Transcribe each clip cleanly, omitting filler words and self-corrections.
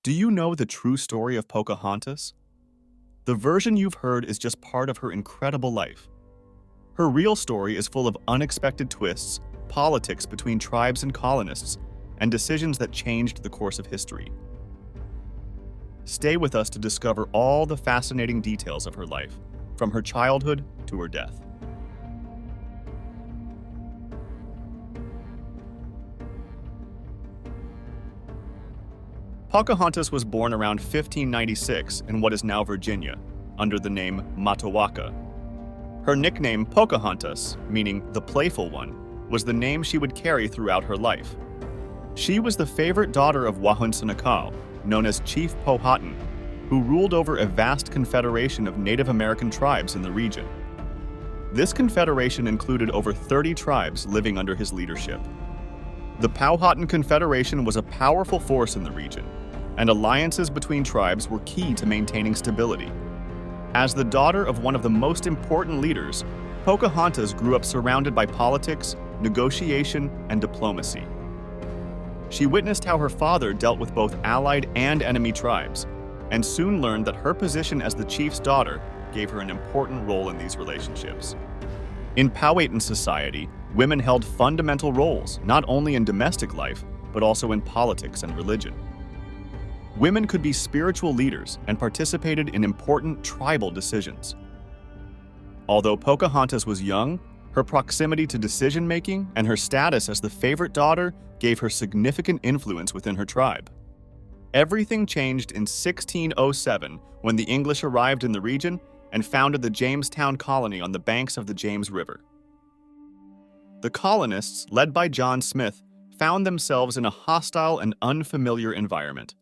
Do you know the true story of Pocahontas? The version you've heard is just part of her incredible life. Her real story is full of unexpected twists, politics between tribes and colonists, and decisions that changed the course of history. Stay with us to discover all the fascinating details of her life, from her childhood to her death. Pocahontas was born around 1596 in what is now Virginia, under the name Matawaka. Her nickname Pocahontas, meaning the playful one, was the name she would carry throughout her life. She was the favorite daughter of Wahunsenakau, known as Chief Powhatan, who ruled over a vast confederation of Native American tribes in the region. This confederation included over 30 tribes living under his leadership. The Powhatan Confederation was a powerful force in the region, and alliances between tribes were key to maintaining stability. As the daughter of one of the most important leaders, Pocahontas grew up surrounded by politics, negotiation, and diplomacy. She witnessed how her father dealt with both allied and enemy tribes, and soon learned that her position as the chief's daughter gave her an important role in these relationships. In Powhatan society, women held fundamental roles, not only in domestic life, but also in politics and religion. Women could be spiritual leaders and participated in important tribal decisions. Although Pocahontas was young, her proximity to decision-making and her status as the favorite daughter gave her significant influence within her tribe. Everything changed in 1607 when the English arrived in the region and founded the Jamestown colony on the banks of the James River. The colonists, led by John Smith, found themselves in a hostile and unfamiliar environment.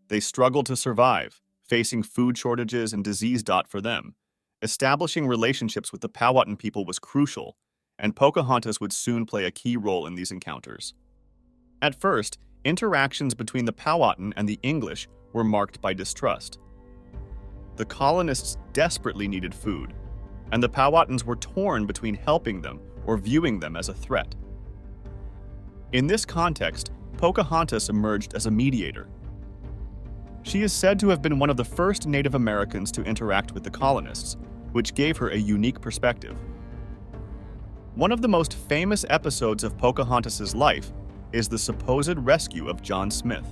They struggled to survive, facing food shortages and disease. For them, establishing relationships with the Powhatan people was crucial, and Pocahontas would soon play a key role in these encounters. At first, interactions between the Powhatan and the English were marked by distrust. The colonists desperately needed food, and the Powhatans were torn between helping them or viewing them as a threat. In this context, Pocahontas emerged as a mediator. She is said to have been one of the first Native Americans to interact with the colonists, which gave her a unique perspective. One of the most famous episodes of Pocahontas's life is the supposed rescue of John Smith.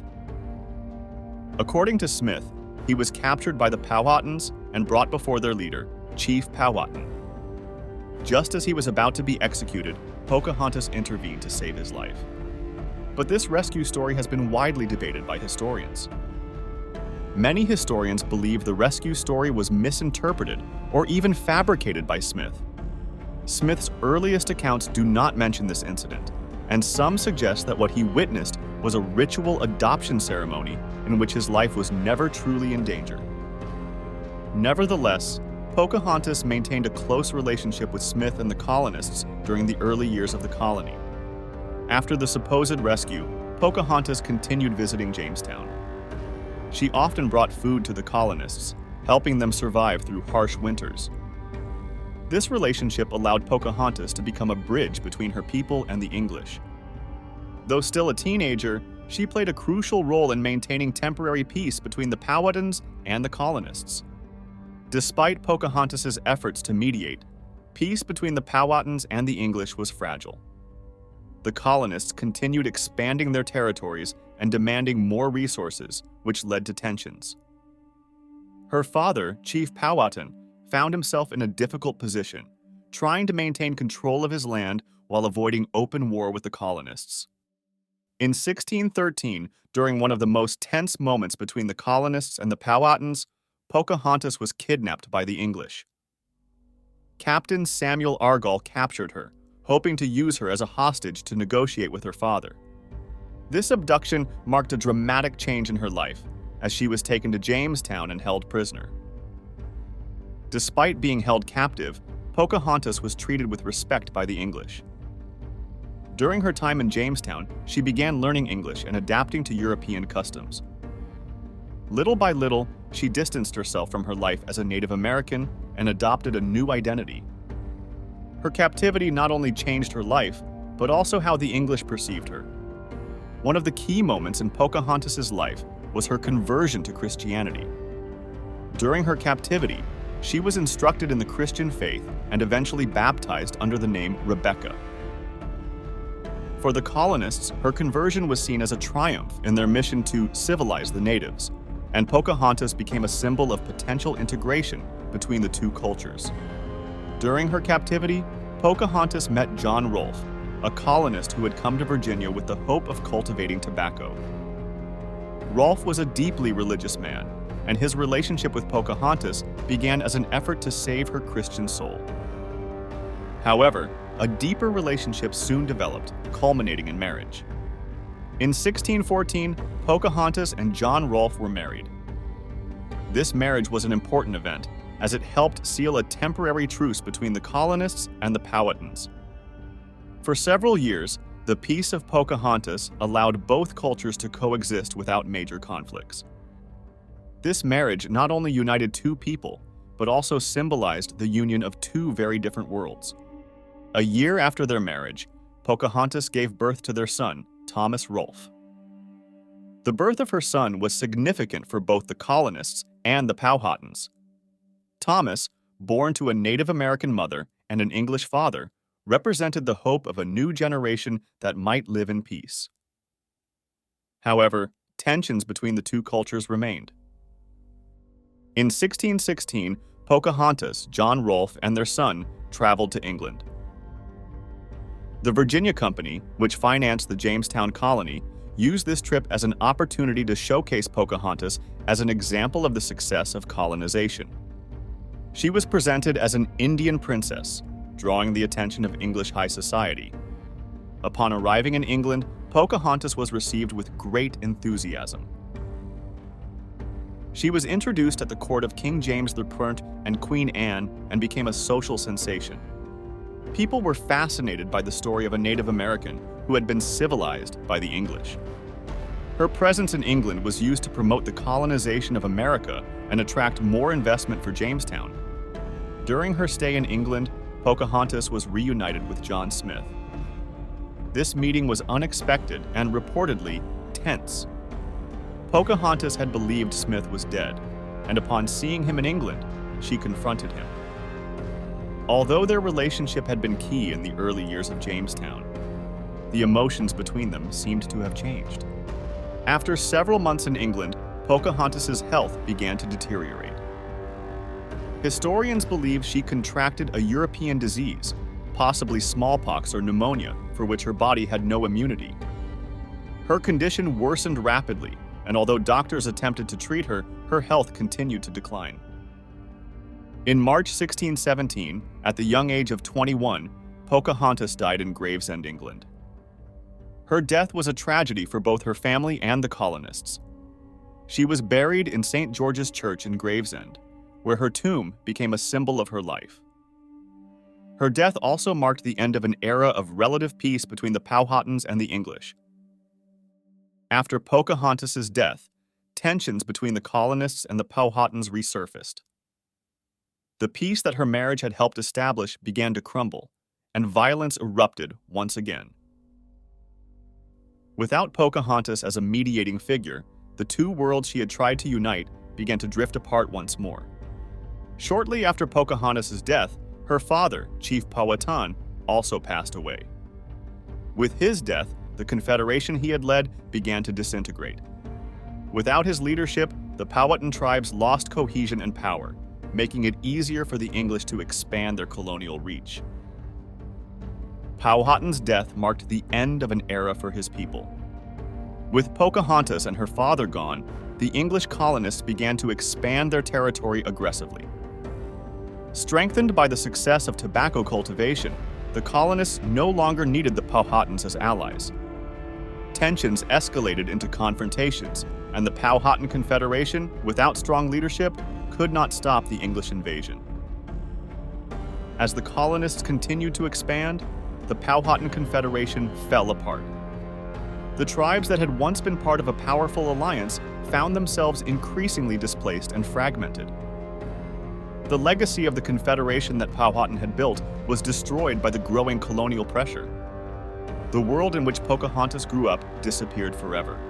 According to Smith, he was captured by the Powhatans and brought before their leader, Chief Powhatan. Just as he was about to be executed, Pocahontas intervened to save his life. But this rescue story has been widely debated by historians. Many historians believe the rescue story was misinterpreted or even fabricated by Smith. Smith's earliest accounts do not mention this incident, and some suggest that what he witnessed was a ritual adoption ceremony in which his life was never truly in danger. Nevertheless, Pocahontas maintained a close relationship with Smith and the colonists during the early years of the colony. After the supposed rescue, Pocahontas continued visiting Jamestown. She often brought food to the colonists, helping them survive through harsh winters. This relationship allowed Pocahontas to become a bridge between her people and the English. Though still a teenager, she played a crucial role in maintaining temporary peace between the Powhatans and the colonists. Despite Pocahontas's efforts to mediate, peace between the Powhatans and the English was fragile. The colonists continued expanding their territories and demanding more resources, which led to tensions. Her father, Chief Powhatan, found himself in a difficult position, trying to maintain control of his land while avoiding open war with the colonists. In 1613, during one of the most tense moments between the colonists and the Powhatans, Pocahontas was kidnapped by the English. Captain Samuel Argall captured her, hoping to use her as a hostage to negotiate with her father. This abduction marked a dramatic change in her life, as she was taken to Jamestown and held prisoner. Despite being held captive, Pocahontas was treated with respect by the English. During her time in Jamestown, she began learning English and adapting to European customs. Little by little, she distanced herself from her life as a Native American and adopted a new identity. Her captivity not only changed her life, but also how the English perceived her. One of the key moments in Pocahontas' life was her conversion to Christianity. During her captivity, she was instructed in the Christian faith and eventually baptized under the name Rebecca. For the colonists, her conversion was seen as a triumph in their mission to civilize the natives, and Pocahontas became a symbol of potential integration between the two cultures. During her captivity, Pocahontas met John Rolfe, a colonist who had come to Virginia with the hope of cultivating tobacco. Rolfe was a deeply religious man, and his relationship with Pocahontas began as an effort to save her Christian soul. However, a deeper relationship soon developed, culminating in marriage. In 1614, Pocahontas and John Rolfe were married. This marriage was an important event, as it helped seal a temporary truce between the colonists and the Powhatans. For several years, the Peace of Pocahontas allowed both cultures to coexist without major conflicts. This marriage not only united two people, but also symbolized the union of two very different worlds. A year after their marriage, Pocahontas gave birth to their son, Thomas Rolfe. The birth of her son was significant for both the colonists and the Powhatans. Thomas, born to a Native American mother and an English father, represented the hope of a new generation that might live in peace. However, tensions between the two cultures remained. In 1616, Pocahontas, John Rolfe, and their son traveled to England. The Virginia Company, which financed the Jamestown colony, used this trip as an opportunity to showcase Pocahontas as an example of the success of colonization. She was presented as an Indian princess, drawing the attention of English high society. Upon arriving in England, Pocahontas was received with great enthusiasm. She was introduced at the court of King James I and Queen Anne and became a social sensation. People were fascinated by the story of a Native American who had been civilized by the English. Her presence in England was used to promote the colonization of America and attract more investment for Jamestown. During her stay in England, Pocahontas was reunited with John Smith. This meeting was unexpected and reportedly tense. Pocahontas had believed Smith was dead, and upon seeing him in England, she confronted him. Although their relationship had been key in the early years of Jamestown, the emotions between them seemed to have changed. After several months in England, Pocahontas's health began to deteriorate. Historians believe she contracted a European disease, possibly smallpox or pneumonia, for which her body had no immunity. Her condition worsened rapidly, and although doctors attempted to treat her, her health continued to decline. In March 1617, at the young age of 21, Pocahontas died in Gravesend, England. Her death was a tragedy for both her family and the colonists. She was buried in St. George's Church in Gravesend, where her tomb became a symbol of her life. Her death also marked the end of an era of relative peace between the Powhatans and the English. After Pocahontas's death, tensions between the colonists and the Powhatans resurfaced. The peace that her marriage had helped establish began to crumble, and violence erupted once again. Without Pocahontas as a mediating figure, the two worlds she had tried to unite began to drift apart once more. Shortly after Pocahontas's death, her father, Chief Powhatan, also passed away. With his death, the confederation he had led began to disintegrate. Without his leadership, the Powhatan tribes lost cohesion and power, making it easier for the English to expand their colonial reach. Powhatan's death marked the end of an era for his people. With Pocahontas and her father gone, the English colonists began to expand their territory aggressively. Strengthened by the success of tobacco cultivation, the colonists no longer needed the Powhatans as allies. Tensions escalated into confrontations, and the Powhatan Confederation, without strong leadership, could not stop the English invasion. As the colonists continued to expand, the Powhatan Confederation fell apart. The tribes that had once been part of a powerful alliance found themselves increasingly displaced and fragmented. The legacy of the Confederation that Powhatan had built was destroyed by the growing colonial pressure. The world in which Pocahontas grew up disappeared forever.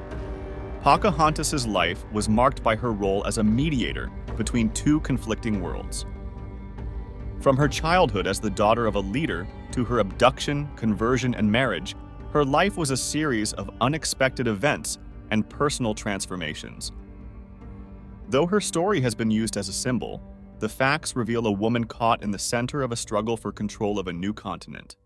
Pocahontas' life was marked by her role as a mediator between two conflicting worlds. From her childhood as the daughter of a leader to her abduction, conversion, and marriage, her life was a series of unexpected events and personal transformations. Though her story has been used as a symbol, the facts reveal a woman caught in the center of a struggle for control of a new continent.